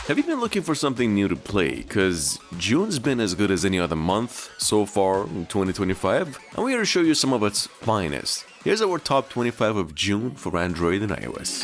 Have you been looking for something new to play? Cause June's been as good as any other month so far in 2025, and we're here to show you some of its finest. Here's our top 25 of June for Android and iOS.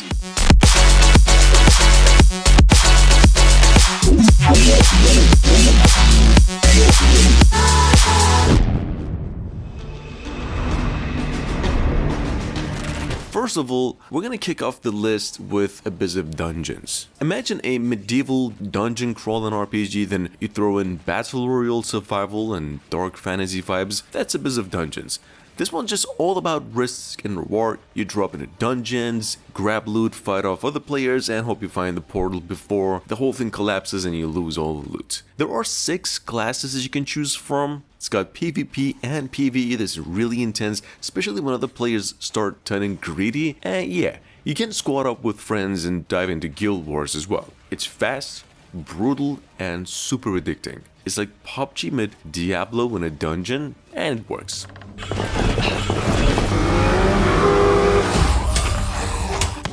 First of all, we're gonna kick off the list with a bit of dungeons. Imagine a medieval dungeon crawling RPG, then you throw in battle royale survival and dark fantasy vibes. That's a bit of dungeons. This one's just all about risk and reward. You drop into dungeons, grab loot, fight off other players, and hope you find the portal before the whole thing collapses and you lose all the loot. There are 6 classes you can choose from. It's got PvP and PvE that's really intense, especially when other players start turning greedy. And yeah, you can squad up with friends and dive into guild wars as well. It's fast, brutal, and super addicting. It's like PUBG met Diablo in a dungeon, and it works.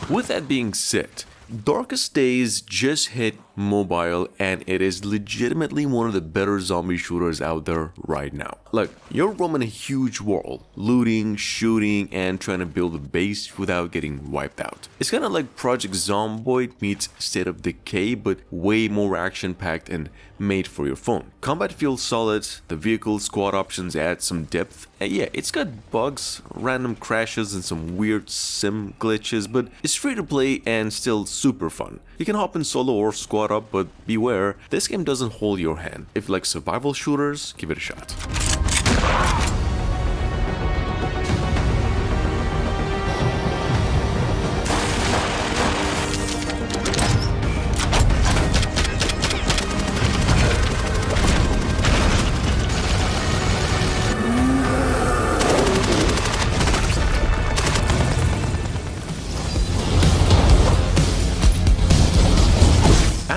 With that being said, Darkest Days just hit mobile, and it is legitimately one of the better zombie shooters out there right now. Like, you're roaming a huge world, looting, shooting, and trying to build a base without getting wiped out. It's kind of like Project Zomboid meets State of Decay, but way more action-packed and made for your phone. Combat feels solid, the vehicle squad options add some depth, and yeah, it's got bugs, random crashes, and some weird sim glitches, but it's free to play and still super fun. You can hop in solo or squad up, but beware, this game doesn't hold your hand. If you like survival shooters, give it a shot.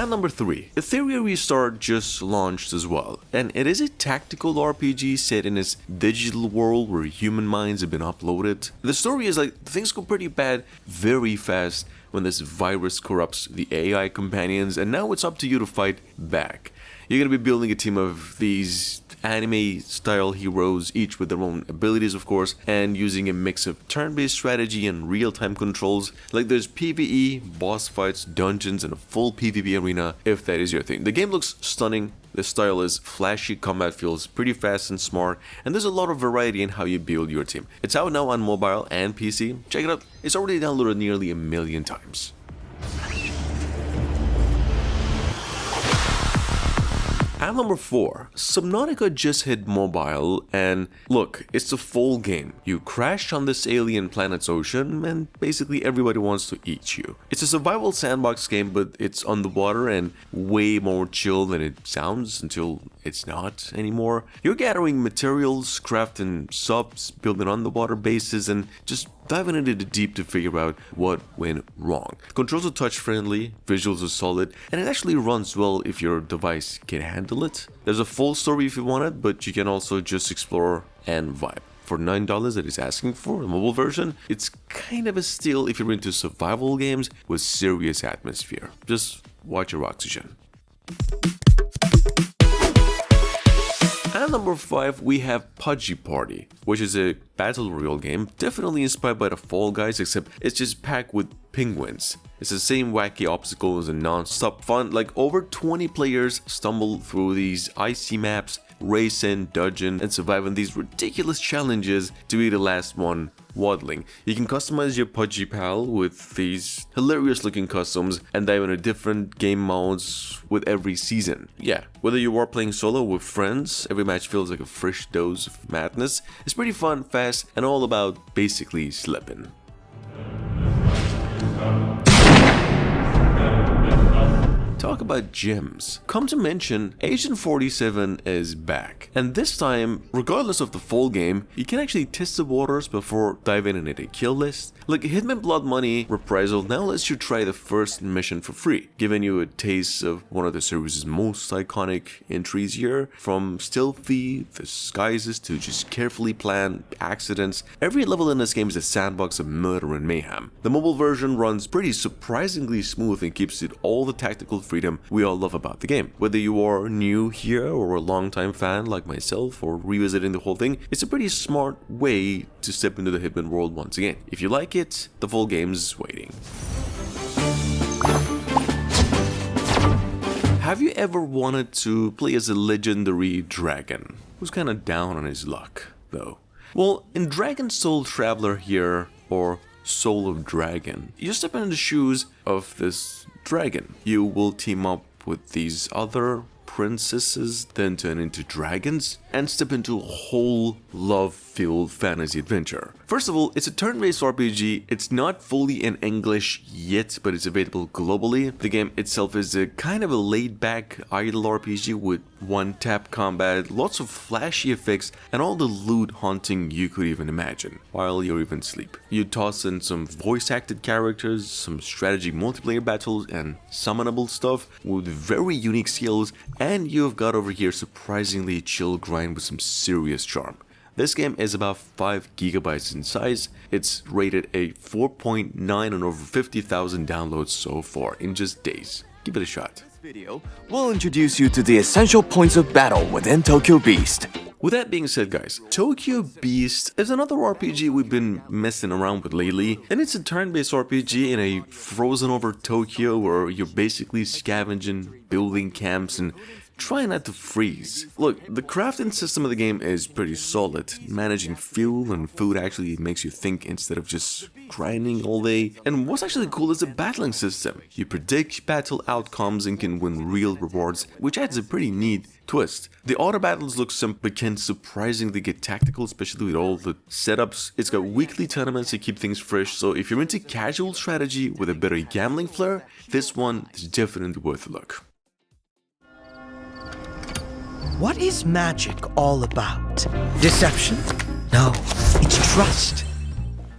Number 3, Ethereal Restart just launched as well, and it is a tactical RPG set in this digital world where human minds have been uploaded. The story is like, things go pretty bad very fast when this virus corrupts the AI companions, and now it's up to you to fight back. You're gonna be building a team of these anime-style heroes, each with their own abilities of course, and using a mix of turn-based strategy and real-time controls. Like, there's PvE, boss fights, dungeons, and a full PvP arena if that is your thing. The game looks stunning, the style is flashy, combat feels pretty fast and smart, and there's a lot of variety in how you build your team. It's out now on mobile and PC, check it out, it's already downloaded nearly 1 million times. At number 4, Subnautica just hit mobile, and look, it's a full game. You crash on this alien planet's ocean, and basically everybody wants to eat you. It's a survival sandbox game, but it's underwater and way more chill than it sounds until it's not anymore. You're gathering materials, crafting subs, building underwater bases, and just diving into the deep to figure out what went wrong. Controls are touch friendly, visuals are solid, and it actually runs well if your device can handle it. There's a full story if you want it, but you can also just explore and vibe. For $9 that it's asking for, the mobile version, it's kind of a steal if you're into survival games with serious atmosphere. Just watch your oxygen. At number 5, we have PUBG Party, which is a battle royale game, definitely inspired by the Fall Guys, except it's just packed with penguins. It's the same wacky obstacles and non-stop fun. Like, over 20 players stumble through these icy maps, race in, dungeon, and survive in these ridiculous challenges to be the last one waddling. You can customize your PUBG pal with these hilarious looking customs and dive into different game modes with every season. Yeah, whether you are playing solo with friends, every match feels like a fresh dose of madness. It's pretty fun, fast, and all about basically slipping. talk about gems. Come to mention, Agent 47 is back. And this time, regardless of the full game, you can actually test the waters before diving into the kill list. Like Hitman Blood Money Reprisal now lets you try the first mission for free, giving you a taste of one of the series' most iconic entries here. From stealthy disguises to just carefully planned accidents, every level in this game is a sandbox of murder and mayhem. The mobile version runs pretty surprisingly smooth and keeps it all the tactical freedom we all love about the game. Whether you are new here or a longtime fan like myself or revisiting the whole thing, it's a pretty smart way to step into the Hitman world once again. If you like it, the full game's waiting. Have you ever wanted to play as a legendary dragon who's kinda down on his luck, though? Well, in Dragon Soul Traveler here, or Soul of Dragon, you step into the shoes of this dragon. You will team up with these other princesses, then turn into dragons, and step into a whole love-filled fantasy adventure. First of all, it's a turn-based RPG. It's not fully in English yet, but it's available globally. The game itself is a kind of a laid-back idle RPG with one-tap combat, lots of flashy effects, and all the loot hunting you could even imagine, while you're even asleep. You toss in some voice-acted characters, some strategy multiplayer battles, and summonable stuff with very unique skills, and you've got over here surprisingly chill grind with some serious charm. This game is about 5 gigabytes in size. It's rated a 4.9 on over 50,000 downloads so far in just days. Give it a shot. This video will introduce you to the essential points of battle within Tokyo Beast. With that being said, guys, Tokyo Beast is another RPG we've been messing around with lately, and it's a turn-based RPG in a frozen over Tokyo where you're basically scavenging, building camps, and try not to freeze. Look, the crafting system of the game is pretty solid. Managing fuel and food actually makes you think instead of just grinding all day. And what's actually cool is the battling system. You predict battle outcomes and can win real rewards, which adds a pretty neat twist. The auto battles look simple but can surprisingly get tactical, especially with all the setups. It's got weekly tournaments to keep things fresh, so if you're into casual strategy with a bit of gambling flair, this one is definitely worth a look. What is magic all about? Deception? No, it's trust.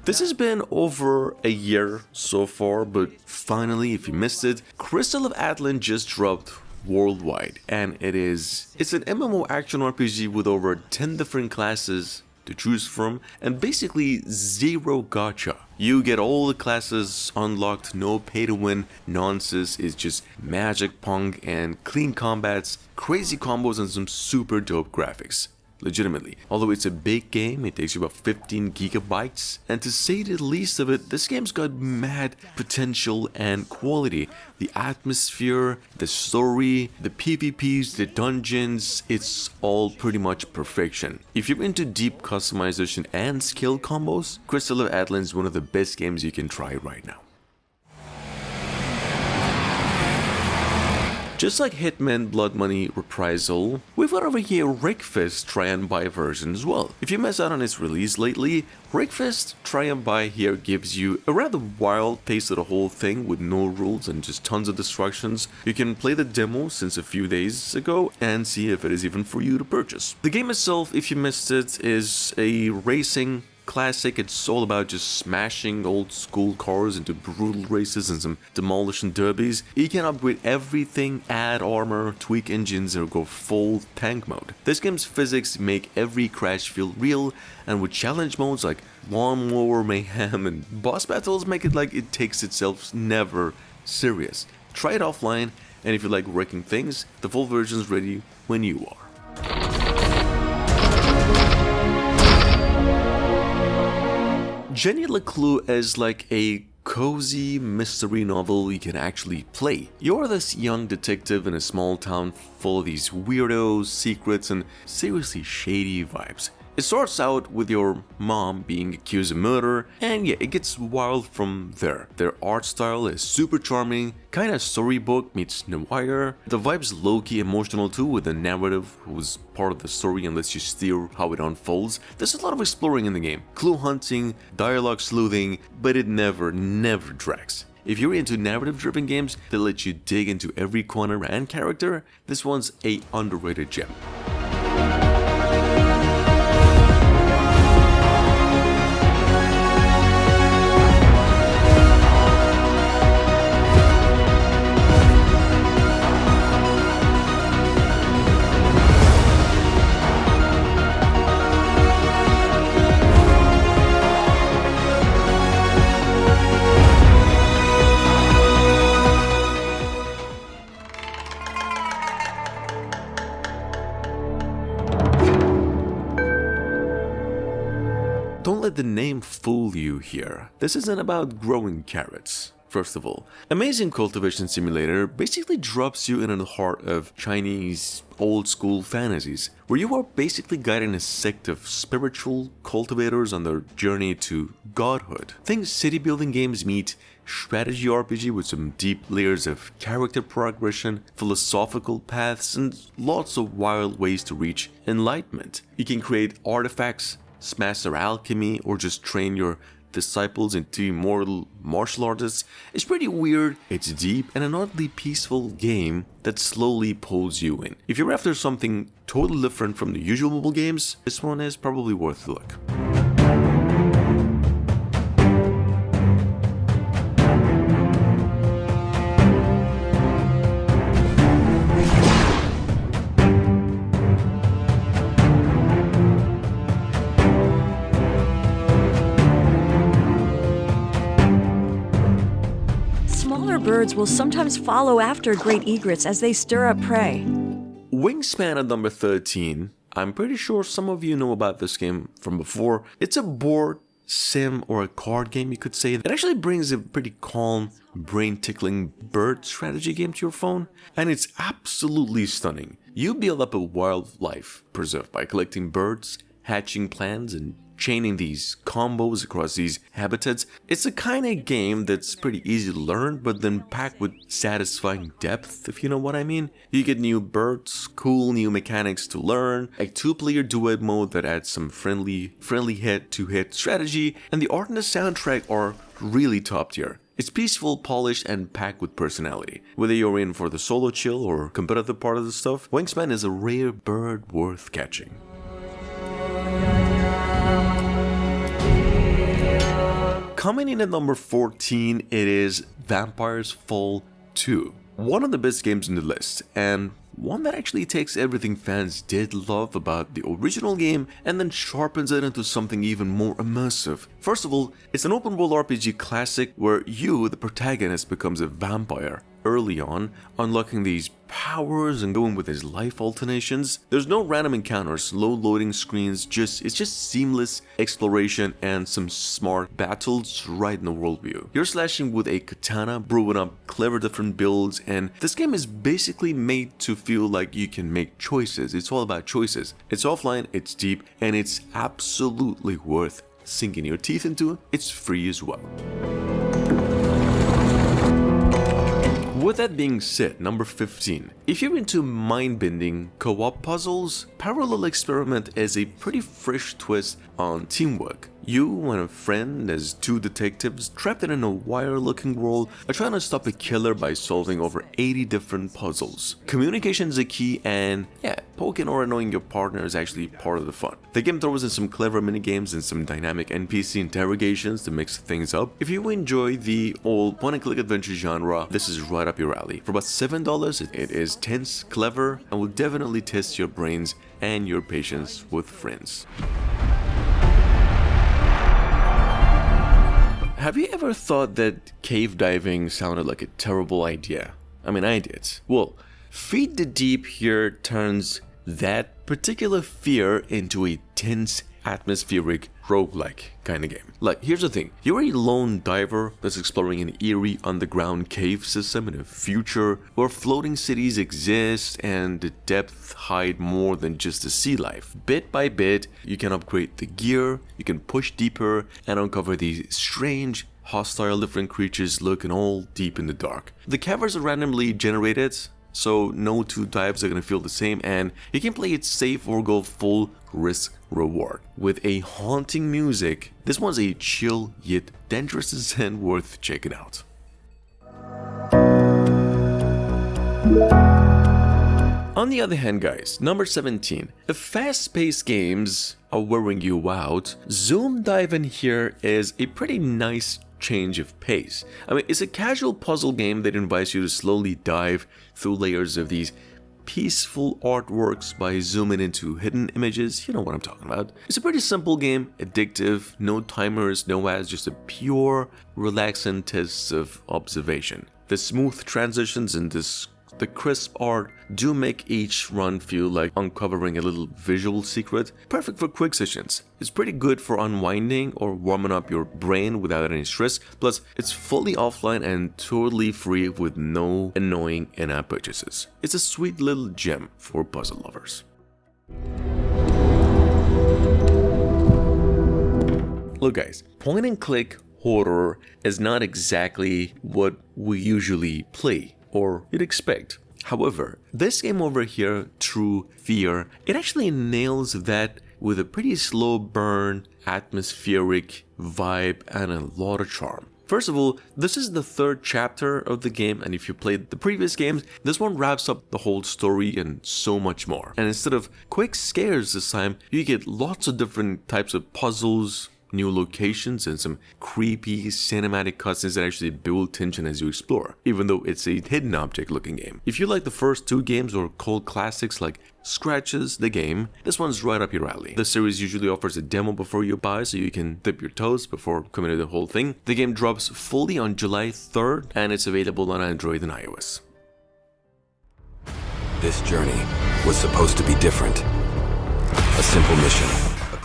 This has been over a year so far, but finally, if you missed it, Crystal of Atlan just dropped worldwide, and it's an MMO action RPG with over 10 different classes to choose from, and basically zero gacha. You get all the classes unlocked, no pay to win nonsense. It's just magic, punk, and clean combats, crazy combos, and some super dope graphics. Legitimately. Although it's a big game, it takes you about 15 gigabytes, and to say the least of it, this game's got mad potential and quality. The atmosphere, the story, the PvPs, the dungeons, it's all pretty much perfection. If you're into deep customization and skill combos, Crystal of Atlan is one of the best games you can try right now. Just like Hitman Blood Money Reprisal, we've got over here Wreckfest Try and Buy version as well. If you missed out on its release lately, Wreckfest Try and Buy here gives you a rather wild taste of the whole thing with no rules and just tons of destructions. You can play the demo since a few days ago and see if it is even for you to purchase. The game itself, if you missed it, is a racing classic. It's all about just smashing old school cars into brutal races and some demolition derbies. You can upgrade everything, add armor, tweak engines, or go full tank mode. This game's physics make every crash feel real, and with challenge modes like lawnmower mayhem and boss battles make it like it takes itself never serious. Try it offline, and if you like wrecking things, the full version's ready when you are. LeClue is like a cozy mystery novel you can actually play. You're this young detective in a small town full of these weirdos, secrets, and seriously shady vibes. It starts out with your mom being accused of murder, and yeah, it gets wild from there. Their art style is super charming, kinda storybook meets noir. The vibe's low-key emotional too, with the narrative who's part of the story and lets you steer how it unfolds. There's a lot of exploring in the game, clue hunting, dialogue sleuthing, but it never drags. If you're into narrative-driven games that let you dig into every corner and character, this one's a underrated gem. Don't let the name fool you here. This isn't about growing carrots. First of all, Amazing Cultivation Simulator basically drops you in the heart of Chinese old-school fantasies, where you are basically guiding a sect of spiritual cultivators on their journey to godhood. Think city-building games meet strategy RPG with some deep layers of character progression, philosophical paths, and lots of wild ways to reach enlightenment. You can create artifacts, master alchemy, or just train your disciples into immortal martial artists. It's pretty weird, it's deep, and an oddly peaceful game that slowly pulls you in. If you're after something totally different from the usual mobile games, this one is probably worth a look. Birds will sometimes follow after great egrets as they stir up prey. Wingspan at number 13. I'm pretty sure some of you know about this game from before. It's a board, sim, or a card game, you could say. It actually brings a pretty calm, brain-tickling bird strategy game to your phone, and it's absolutely stunning. You build up a wildlife preserve by collecting birds, hatching plants, and chaining these combos across these habitats. It's a kind of game that's pretty easy to learn, but then packed with satisfying depth, if you know what I mean. You get new birds, cool new mechanics to learn, a 2-player duet mode that adds some friendly head-to-head strategy, and the art and the soundtrack are really top tier. It's peaceful, polished, and packed with personality. Whether you're in for the solo chill or competitive part of the stuff, Wingspan is a rare bird worth catching. Coming in at number 14, it is Vampires Fall 2. One of the best games in the list, and one that actually takes everything fans did love about the original game and then sharpens it into something even more immersive. First of all, it's an open world RPG classic where you, the protagonist, becomes a vampire early on, unlocking these powers and going with his life alternations. There's no random encounters, low loading screens, it's just seamless exploration and some smart battles right in the worldview. You're slashing with a katana, brewing up clever different builds, and this game is basically made to feel like you can make choices. It's all about choices. It's offline, it's deep, and it's absolutely worth sinking your teeth into. It's free as well. With that being said, number 15. If you're into mind-bending co-op puzzles, Parallel Experiment is a pretty fresh twist on teamwork. You and a friend, as two detectives trapped in a wire-looking world, are trying to stop a killer by solving over 80 different puzzles. Communication is a key, and poking or annoying your partner is actually part of the fun. The game throws in some clever minigames and some dynamic NPC interrogations to mix things up. If you enjoy the old point-and-click adventure genre, this is right up your alley. For about $7, it is tense, clever, and will definitely test your brains and your patience with friends. Have you ever thought that cave diving sounded like a terrible idea? I mean, I did. Well, Feed the Deep here turns that particular fear into a tense, atmospheric, roguelike kind of game. Like, here's the thing. You're a lone diver that's exploring an eerie underground cave system in a future where floating cities exist and the depths hide more than just the sea life. Bit by bit, you can upgrade the gear, you can push deeper and uncover these strange, hostile different creatures lurking all deep in the dark. The caverns are randomly generated, so no two dives are gonna feel the same, and you can play it safe or go full risk reward. With a haunting music, this one's a chill yet dangerous and worth checking out. On the other hand, guys, number 17. If fast-paced games are wearing you out, Zoom Dive in here is a pretty nice change of pace. I mean, it's a casual puzzle game that invites you to slowly dive through layers of these peaceful artworks by zooming into hidden images. You know what I'm talking about. It's a pretty simple game, addictive, no timers, no ads, just a pure, relaxing test of observation. The smooth transitions and the crisp art do make each run feel like uncovering a little visual secret. Perfect for quick sessions. It's pretty good for unwinding or warming up your brain without any stress. Plus, it's fully offline and totally free with no annoying in-app purchases. It's a sweet little gem for puzzle lovers. Look guys, point and click horror is not exactly what we usually play or you'd expect. However, this game over here, True Fear, it actually nails that with a pretty slow burn, atmospheric vibe and a lot of charm. First of all, this is the third chapter of the game, and if you played the previous games, this one wraps up the whole story and so much more. And instead of quick scares this time, you get lots of different types of puzzles, new locations, and some creepy cinematic cutscenes that actually build tension as you explore, even though it's a hidden object looking game. If you like the first two games or cult classics like Scratches the Game, this one's right up your alley. The series usually offers a demo before you buy so you can dip your toes before committing to the whole thing. The game drops fully on July 3rd and it's available on Android and iOS. This journey was supposed to be different. A simple mission.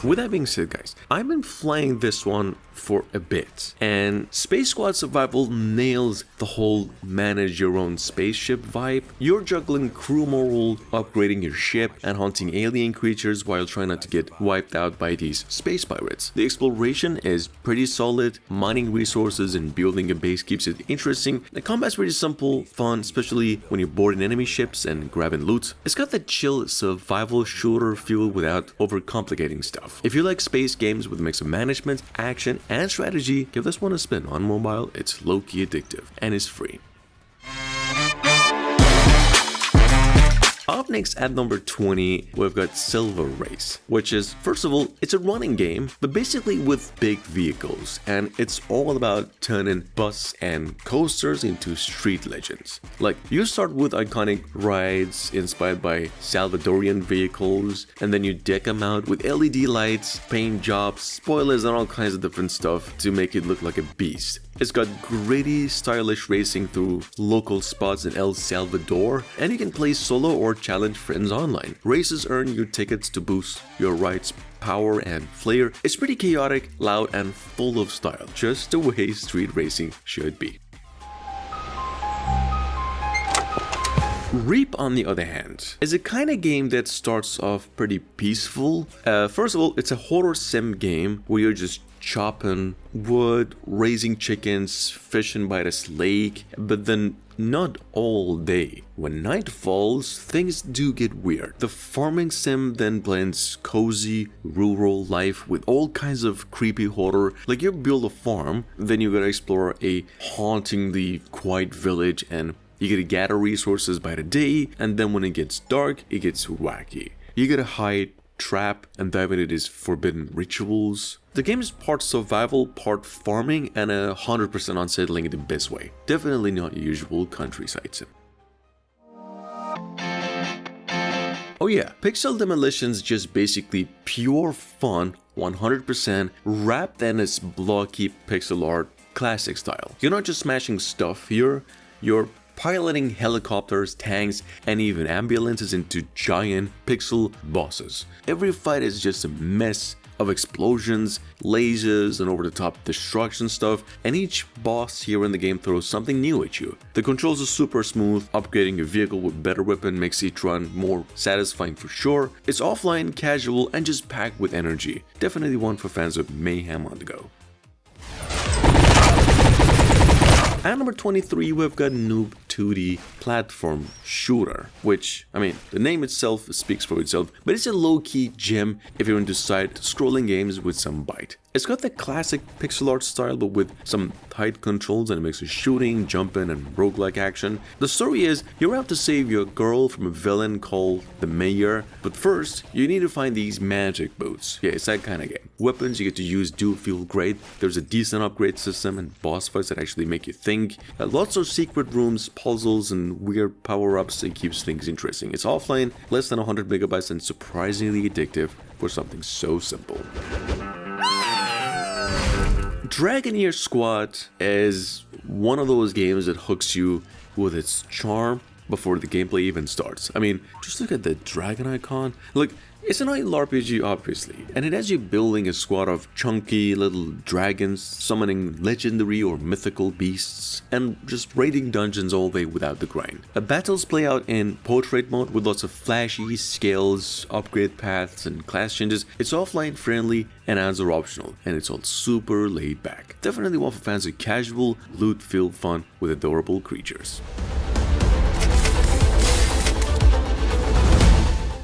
With that being said, guys, I've been playing this one for a bit, and Space Squad Survival nails the whole manage your own spaceship vibe. You're juggling crew morale, upgrading your ship, and hunting alien creatures while trying not to get wiped out by these space pirates. The exploration is pretty solid, mining resources and building a base keeps it interesting. The combat's pretty simple, fun, especially when you're boarding enemy ships and grabbing loot. It's got that chill survival shooter feel without overcomplicating stuff. If you like space games with a mix of management, action, and strategy, give this one a spin. On mobile, it's low-key addictive and is free. Up next at number 20, we've got Silver Race, which is, first of all, it's a running game, but basically with big vehicles, and it's all about turning bus and coasters into street legends. Like, you start with iconic rides inspired by Salvadorian vehicles, and then you deck them out with LED lights, paint jobs, spoilers, and all kinds of different stuff to make it look like a beast. It's got gritty, stylish racing through local spots in El Salvador, and you can play solo or challenge friends online. Races earn you tickets to boost your ride's power and flair. It's pretty chaotic, loud, and full of style, just the way street racing should be. Reap, on the other hand, is a kind of game that starts off pretty peaceful. First of all, it's a horror sim game where you're just chopping wood, raising chickens, fishing by this lake, but then not all day. When night falls, things do get weird. The farming sim then blends cozy, rural life with all kinds of creepy horror. Like, you build a farm, then you gotta explore a hauntingly quiet village, and you gotta gather resources by the day, and then when it gets dark, it gets wacky. You gotta hide, trap, and dive into these forbidden rituals. The game is part survival, part farming, and 100% unsettling in the best way. Definitely not your usual countryside sim. Oh yeah, Pixel Demolitions just basically pure fun, 100%, wrapped in its blocky pixel art classic style. You're not just smashing stuff here, you're piloting helicopters, tanks, and even ambulances into giant pixel bosses. Every fight is just a mess of explosions, lasers, and over-the-top destruction stuff, and each boss here in the game throws something new at you. The controls are super smooth, upgrading your vehicle with better weapon makes each run more satisfying for sure. It's offline, casual, and just packed with energy. Definitely one for fans of mayhem on the go. At number 23, we've got Noob 2D platform shooter, which, I mean, the name itself speaks for itself, but it's a low-key gem if you're into side-scrolling games with some bite. It's got the classic pixel art style, but with some tight controls and a mix of shooting, jumping, and roguelike action. The story is, you're out to save your girl from a villain called the Mayor, but first, you need to find these magic boots. Yeah, it's that kind of game. Weapons you get to use do feel great, there's a decent upgrade system, and boss fights that actually make you think. Lots of secret rooms, puzzles, and weird power-ups that keeps things interesting. It's offline, less than 100 megabytes, and surprisingly addictive for something so simple. Dragoneer Squad is one of those games that hooks you with its charm before the gameplay even starts. I mean, just look at the dragon icon. Look, it's an idle RPG, obviously, and it has you building a squad of chunky little dragons, summoning legendary or mythical beasts, and just raiding dungeons all day without the grind. Battles play out in portrait mode with lots of flashy scales, upgrade paths, and class changes. It's offline friendly, and ads are optional, and it's all super laid back. Definitely one for fans of casual, loot-filled fun with adorable creatures.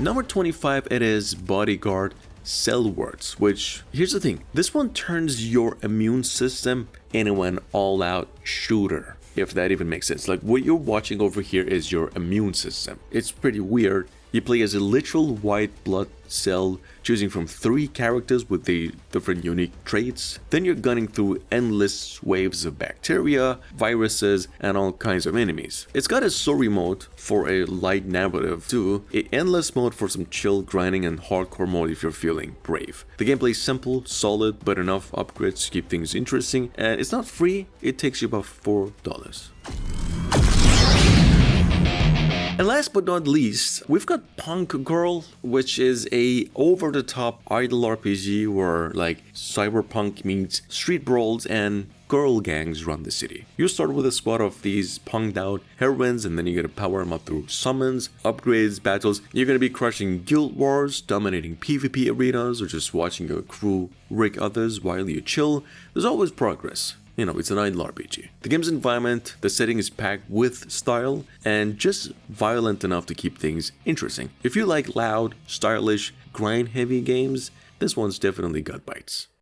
Number 25, it is Bodyguard CellWars, which, here's the thing, this one turns your immune system into an all-out shooter, if that even makes sense. Like, what you're watching over here is your immune system. It's pretty weird. You play as a literal white blood cell, choosing from 3 characters with the different unique traits. Then you're gunning through endless waves of bacteria, viruses, and all kinds of enemies. It's got a story mode for a light narrative too, an endless mode for some chill grinding, and hardcore mode if you're feeling brave. The gameplay is simple, solid, but enough upgrades to keep things interesting, and it's not free, it takes you about $4. And last but not least, we've got Punk Girl, which is a over-the-top idle RPG where like cyberpunk meets street brawls and girl gangs run the city. You start with a squad of these punked out heroines, and then you get to power them up through summons, upgrades, battles. You're going to be crushing guild wars, dominating PvP arenas, or just watching your crew rig others while you chill. There's always progress. You know, it's an idle RPG. The game's environment, the setting is packed with style, and just violent enough to keep things interesting. If you like loud, stylish, grind-heavy games, this one's definitely got bites.